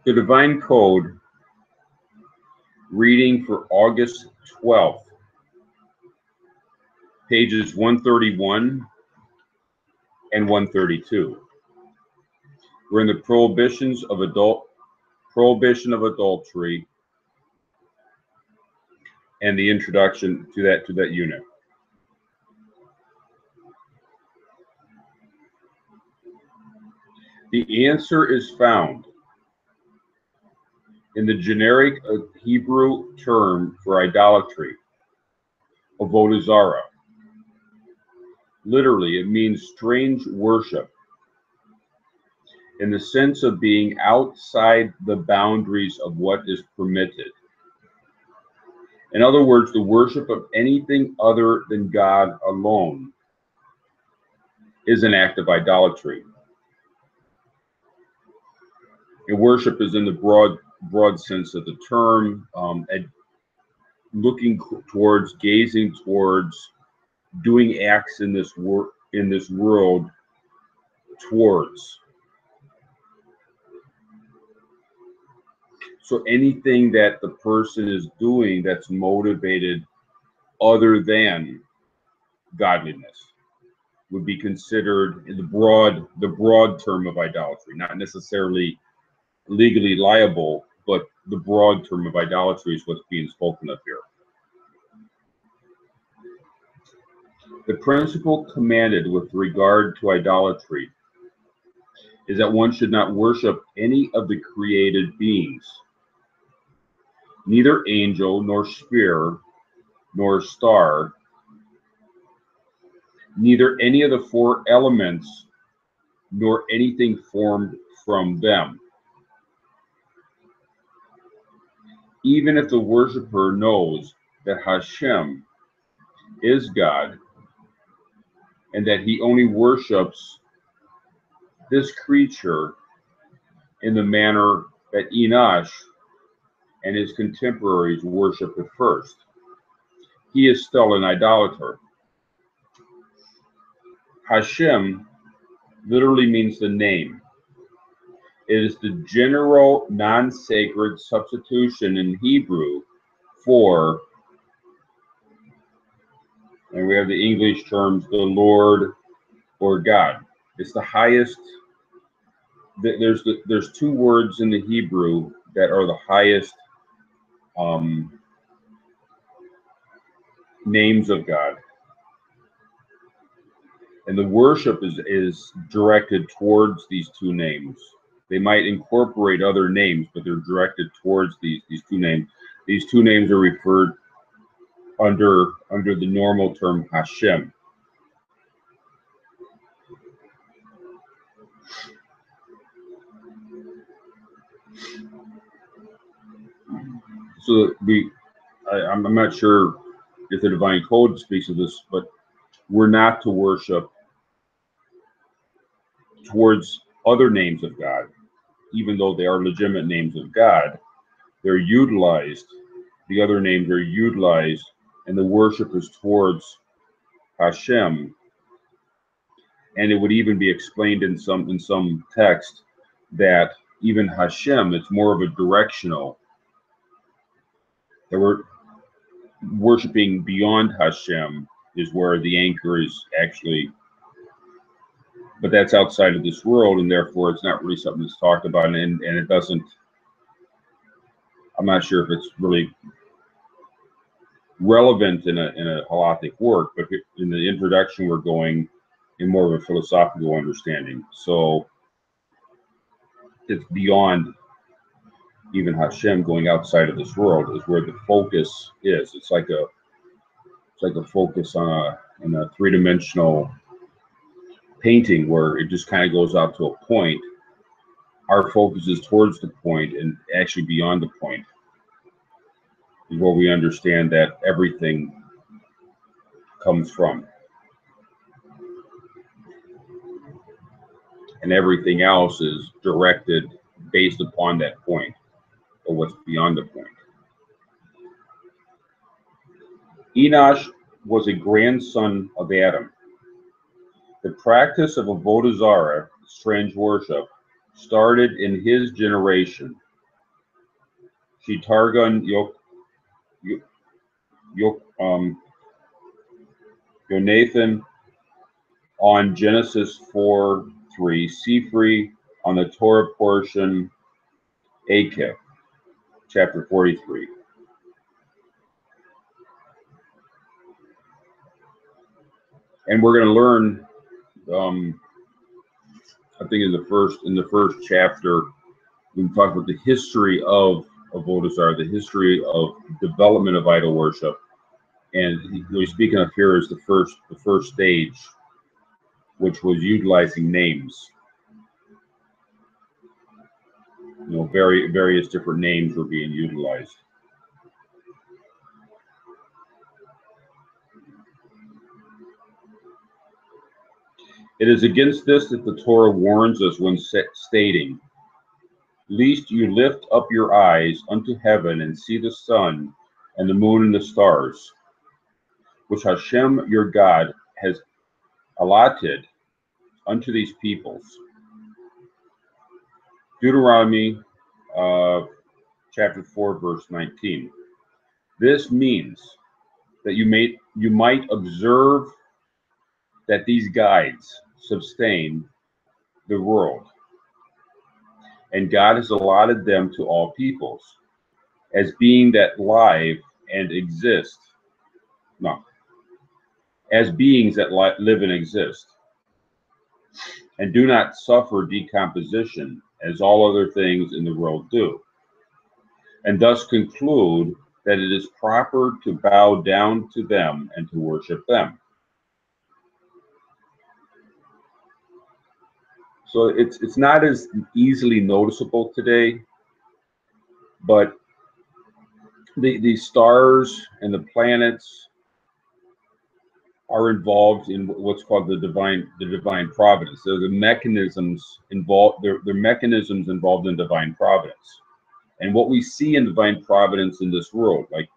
The Divine Code, reading for August 12th, pages 131 and 132. We're in the Prohibition of Adultery and the introduction to that unit. The answer is found in the generic Hebrew term for idolatry, Avodah Zarah. Literally, it means strange worship, in the sense of being outside the boundaries of what is permitted. In other words, the worship of anything other than God alone is an act of idolatry. And worship is in the broad sense of the term, looking towards, gazing towards, doing acts in this world towards. So anything that the person is doing that's motivated other than godliness would be considered in the broad term of idolatry, not necessarily legally liable, but the broad term of idolatry is what's being spoken of here. The principle commanded with regard to idolatry is that one should not worship any of the created beings, neither angel, nor sphere, nor star, neither any of the four elements, nor anything formed from them. Even if the worshiper knows that Hashem is God, and that he only worships this creature in the manner that Enoch and his contemporaries worshiped at first, he is still an idolater. Hashem literally means the name. It is the general non-sacred substitution in Hebrew for, and we have the English terms, the Lord or God. It's the highest. There's two words in the Hebrew that are the highest names of God, and the worship is directed towards these two names. They might incorporate other names, but they're directed towards these two names. These two names are referred under the normal term Hashem. So I'm not sure if the Divine Code speaks of this, but we're not to worship towards other names of God, even though they are legitimate names of God. They're utilized. The other names are utilized, and the worship is towards Hashem. And it would even be explained in some text that even Hashem, it's more of a directional. That we're worshiping beyond Hashem is where the anchor is actually, but that's outside of this world, and therefore it's not really something that's talked about, and it doesn't, I'm not sure if it's really relevant in a halakhic work, but in the introduction we're going in more of a philosophical understanding. So it's beyond even Hashem, going outside of this world is where the focus is. It's like a focus on a three-dimensional painting where it just kind of goes out to a point. Our focus is towards the point, and actually beyond the point is where we understand that everything comes from. And everything else is directed based upon that point, or what's beyond the point. Enoch was a grandson of Adam. The practice of Avodah Zarah, strange worship, started in his generation, Shitargan Yonathan on Genesis 4:3, Sifri on the Torah portion, Akef, chapter 43. And we're going to learn, I think in the first chapter, we talk about the history of Avodah Zarah, the history of development of idol worship. And what he's speaking of here is the first stage, which was utilizing names. You know, various different names were being utilized. It is against this that the Torah warns us when stating, "Lest you lift up your eyes unto heaven and see the sun and the moon and the stars, which Hashem your God has allotted unto these peoples." Deuteronomy chapter 4, verse 19. This means that you might observe that these guides sustain the world, and God has allotted them to all peoples as being that live and exist. No, as beings that live and exist, and do not suffer decomposition as all other things in the world do, and thus conclude that it is proper to bow down to them and to worship them. So it's not as easily noticeable today, but the stars and the planets are involved in what's called the divine providence. They're the mechanisms involved. They're mechanisms involved in divine providence. And what we see in divine providence in this world, like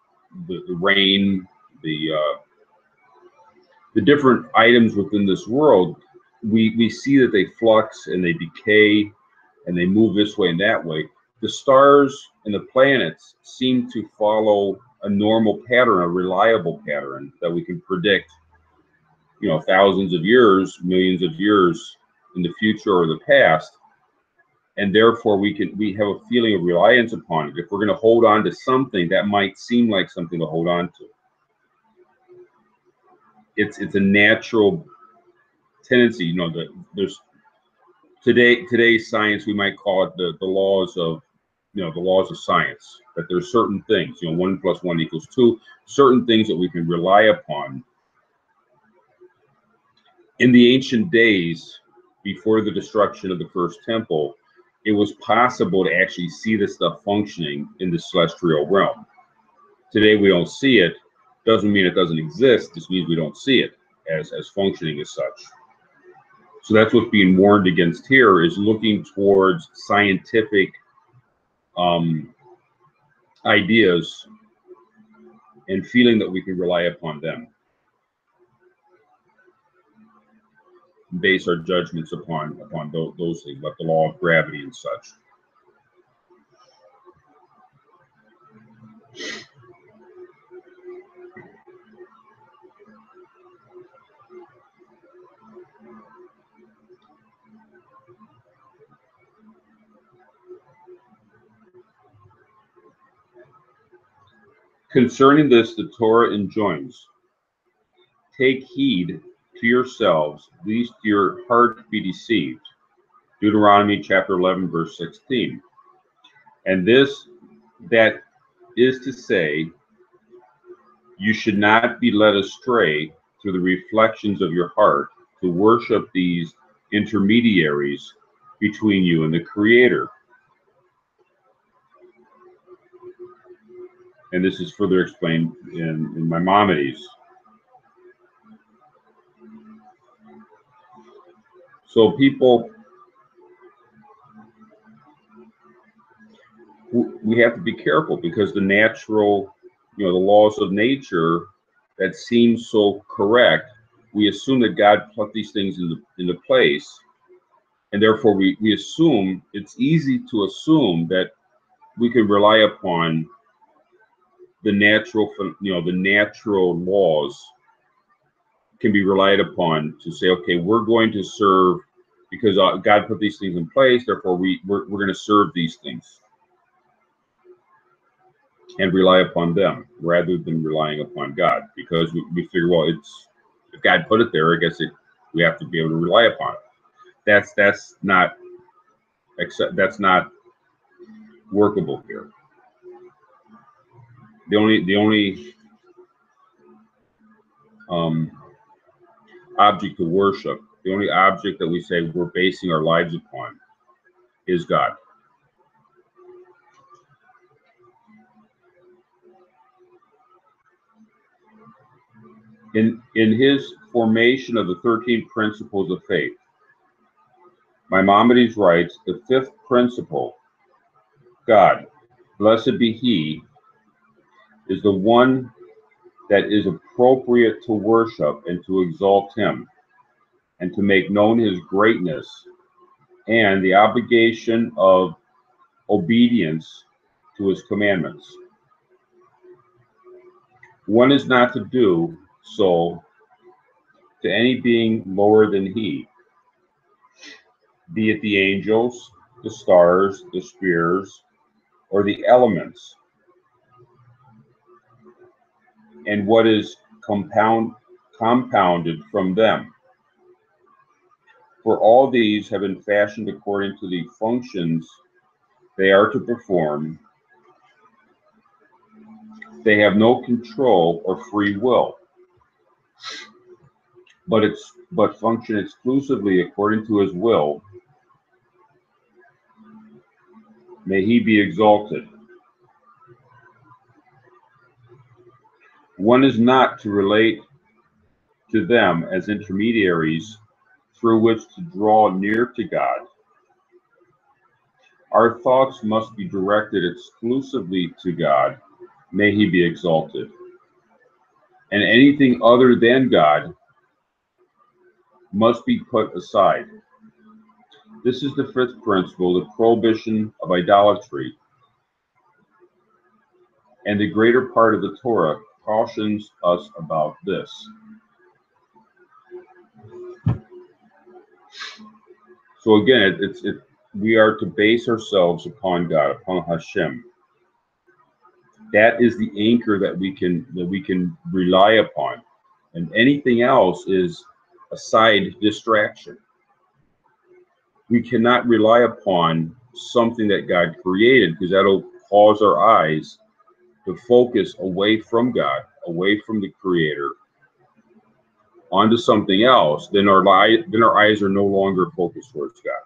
the rain, the different items within this world, we see that they flux and they decay and they move this way and that way. The stars and the planets seem to follow a normal pattern, a reliable pattern that we can predict, you know, thousands of years, millions of years in the future or the past. And therefore we have a feeling of reliance upon it. If we're going to hold on to something, that might seem like something to hold on to. It's a natural tendency, you know, that there's today's science, we might call it the laws of, you know, the laws of science, that there's certain things, you know, 1 + 1 = 2, certain things that we can rely upon. In the ancient days, before the destruction of the first temple, it was possible to actually see this stuff functioning in the celestial realm. Today we don't see it. Doesn't mean it doesn't exist, just means we don't see it as functioning as such. So that's what's being warned against here, is looking towards scientific ideas and feeling that we can rely upon them, base our judgments upon those things, like the law of gravity and such. Concerning this, the Torah enjoins, "Take heed to yourselves, lest your heart be deceived." Deuteronomy chapter 11, verse 16. And this, that is to say, you should not be led astray through the reflections of your heart to worship these intermediaries between you and the Creator. And this is further explained in Maimonides. So people, we have to be careful, because the natural, you know, the laws of nature that seem so correct, we assume that God put these things into place, and therefore we assume, it's easy to assume that we can rely upon the natural, the natural laws can be relied upon to say, okay, we're going to serve because God put these things in place. Therefore, we're going to serve these things and rely upon them rather than relying upon God, because we figure, well, if God put it there, I guess we have to be able to rely upon it. That's not workable here. The only object to worship, the only object that we say we're basing our lives upon is God. In his formation of the 13 principles of faith, Maimonides writes, the fifth principle, God, blessed be he, is the one that is appropriate to worship and to exalt him and to make known his greatness and the obligation of obedience to his commandments. One is not to do so to any being lower than he, be it the angels, the stars, the spheres, or the elements, and what is compounded from them. For all these have been fashioned according to the functions they are to perform. They have no control or free will, but function exclusively according to his will. May he be exalted. One is not to relate to them as intermediaries through which to draw near to God. Our thoughts must be directed exclusively to God. May he be exalted. And anything other than God must be put aside. This is the fifth principle, the prohibition of idolatry. And the greater part of the Torah cautions us about this. So again, we are to base ourselves upon God, upon Hashem. That is the anchor that we can rely upon, and anything else is a side distraction. We cannot rely upon something that God created, because that'll cause our eyes to focus away from God, away from the Creator, onto something else. Then our eyes are no longer focused towards God.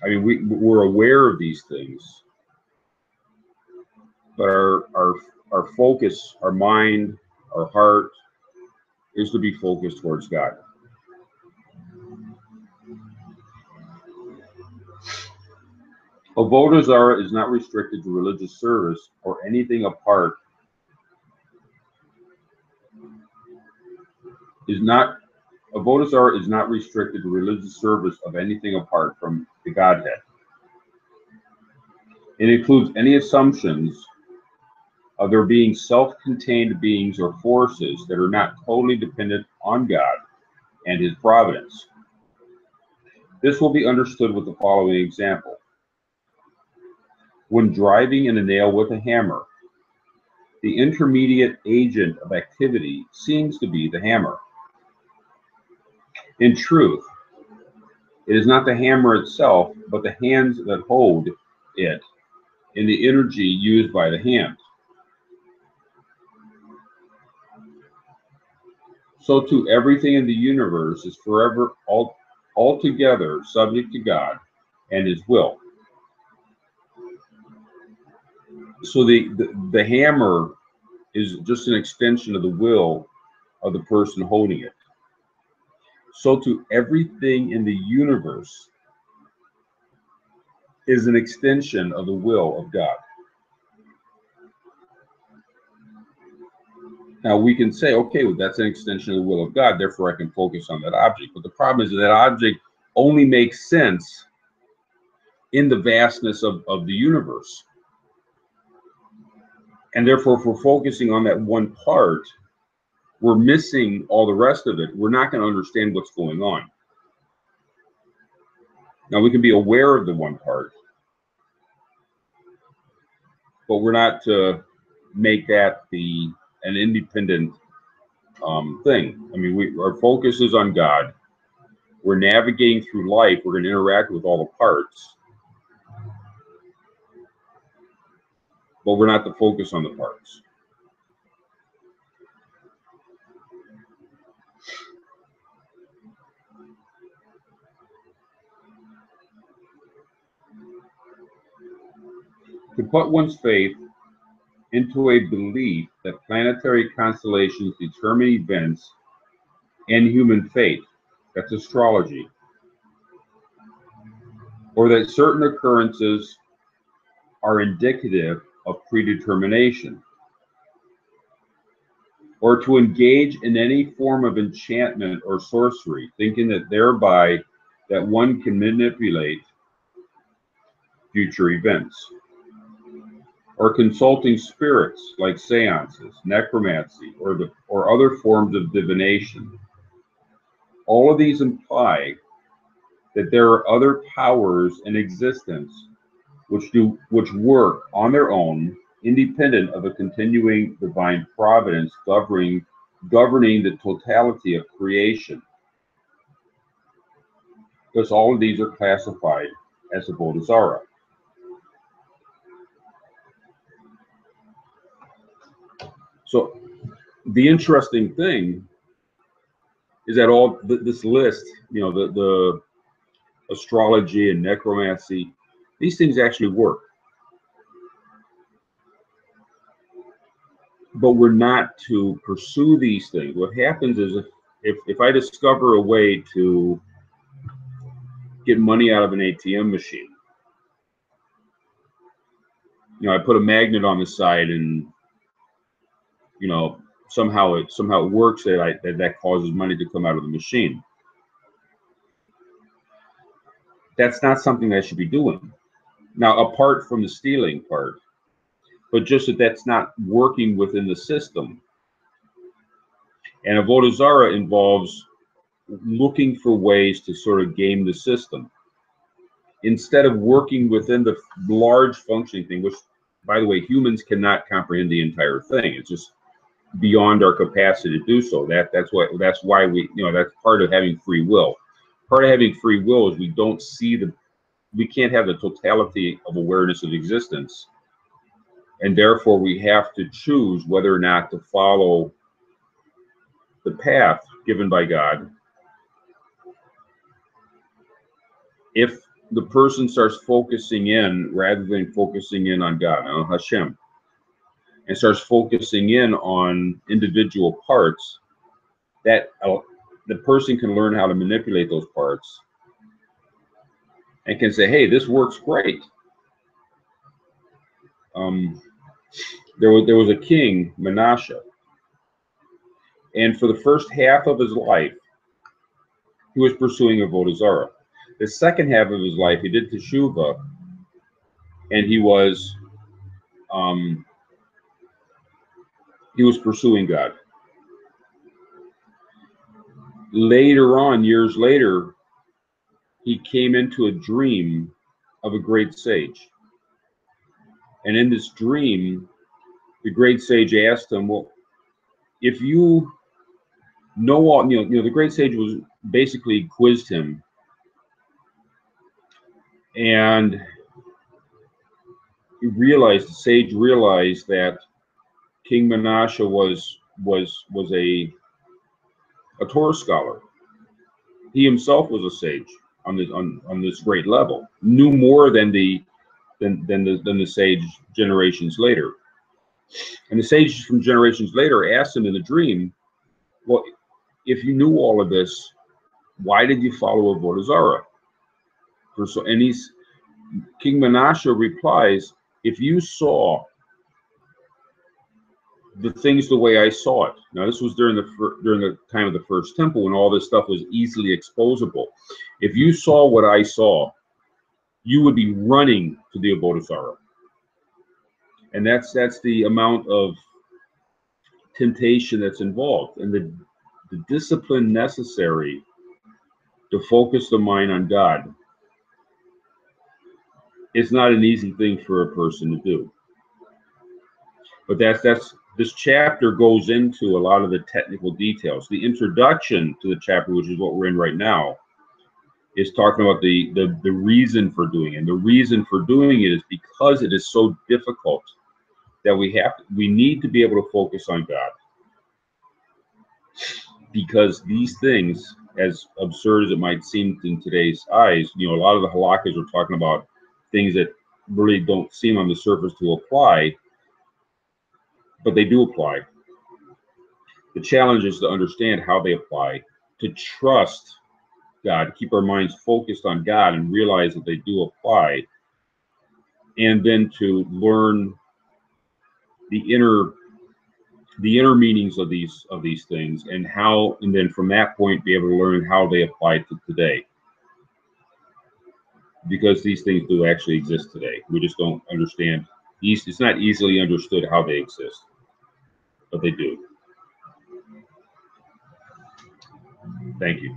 I mean, we're aware of these things, but our focus, our mind, our heart is to be focused towards God. Avodah Zarah is not restricted to religious service or anything apart. Avodah Zarah is not restricted to religious service of anything apart from the Godhead. It includes any assumptions of there being self-contained beings or forces that are not totally dependent on God and his providence. This will be understood with the following example. When driving in a nail with a hammer, the intermediate agent of activity seems to be the hammer. In truth, it is not the hammer itself, but the hands that hold it and the energy used by the hands. So too, everything in the universe is forever altogether subject to God and his will. So the hammer is just an extension of the will of the person holding it. So too, everything in the universe is an extension of the will of God. Now we can say, okay, well, that's an extension of the will of God, therefore I can focus on that object. But the problem is that object only makes sense in the vastness of the universe. And therefore, if we're focusing on that one part, we're missing all the rest of it. We're not going to understand what's going on. Now, we can be aware of the one part, but we're not to make that an independent thing. I mean, our focus is on God. We're navigating through life. We're going to interact with all the parts, but we're not to focus on the parts. To put one's faith into a belief that planetary constellations determine events and human fate, that's astrology, or that certain occurrences are indicative of predetermination, or to engage in any form of enchantment or sorcery, thinking that thereby that one can manipulate future events, or consulting spirits like seances, necromancy, or other forms of divination. All of these imply that there are other powers in existence which work on their own, independent of a continuing divine providence governing the totality of creation. Because all of these are classified as Avodah Zarah. So the interesting thing is that all this list, the astrology and necromancy, these things actually work. But we're not to pursue these things. What happens is if I discover a way to get money out of an ATM machine, I put a magnet on the side and somehow it works that causes money to come out of the machine. That's not something I should be doing. Now, apart from the stealing part, but just that's not working within the system. And Avodah Zarah involves looking for ways to sort of game the system instead of working within the large functioning thing, which, by the way, humans cannot comprehend the entire thing. It's just beyond our capacity to do so. That's why we, that's part of having free will. Part of having free will is we can't have the totality of awareness of existence. And therefore, we have to choose whether or not to follow the path given by God. If the person starts focusing in rather than focusing in on God, on Hashem, and starts focusing in on individual parts, that the person can learn how to manipulate those parts and can say, hey, this works great. There was a king, Manasseh, and for the first half of his life, he was pursuing Avodah Zarah. The second half of his life, he did Teshuvah, and he was pursuing God. Later on, years later, he came into a dream of a great sage. And in this dream, the great sage asked him, well, if you know all, the great sage was basically quizzed him. And the sage realized that King Manasseh was a Torah scholar. He himself was a sage on this great level, knew more than the sage generations later. And the sage from generations later asked him in the dream, well, if you knew all of this, why did you follow Avodah Zarah? And King Manasseh replies, if you saw the things the way I saw it. Now, this was during the time of the first temple, when all this stuff was easily exposable. If you saw what I saw, you would be running to the Avodah Zarah. And that's the amount of temptation that's involved, and the discipline necessary to focus the mind on God. It's not an easy thing for a person to do. But this chapter goes into a lot of the technical details. The introduction to the chapter, which is what we're in right now, is talking about the reason for doing it. And the reason for doing it is because it is so difficult that we need to be able to focus on God. Because these things, as absurd as it might seem in today's eyes, a lot of the halakkas are talking about things that really don't seem on the surface to apply, but they do apply. The challenge is to understand how they apply, to trust God, keep our minds focused on God and realize that they do apply, and then to learn the inner meanings of these things, and then from that point be able to learn how they apply to today. Because these things do actually exist today. We just don't understand. It's not easily understood how they exist, but they do. Thank you.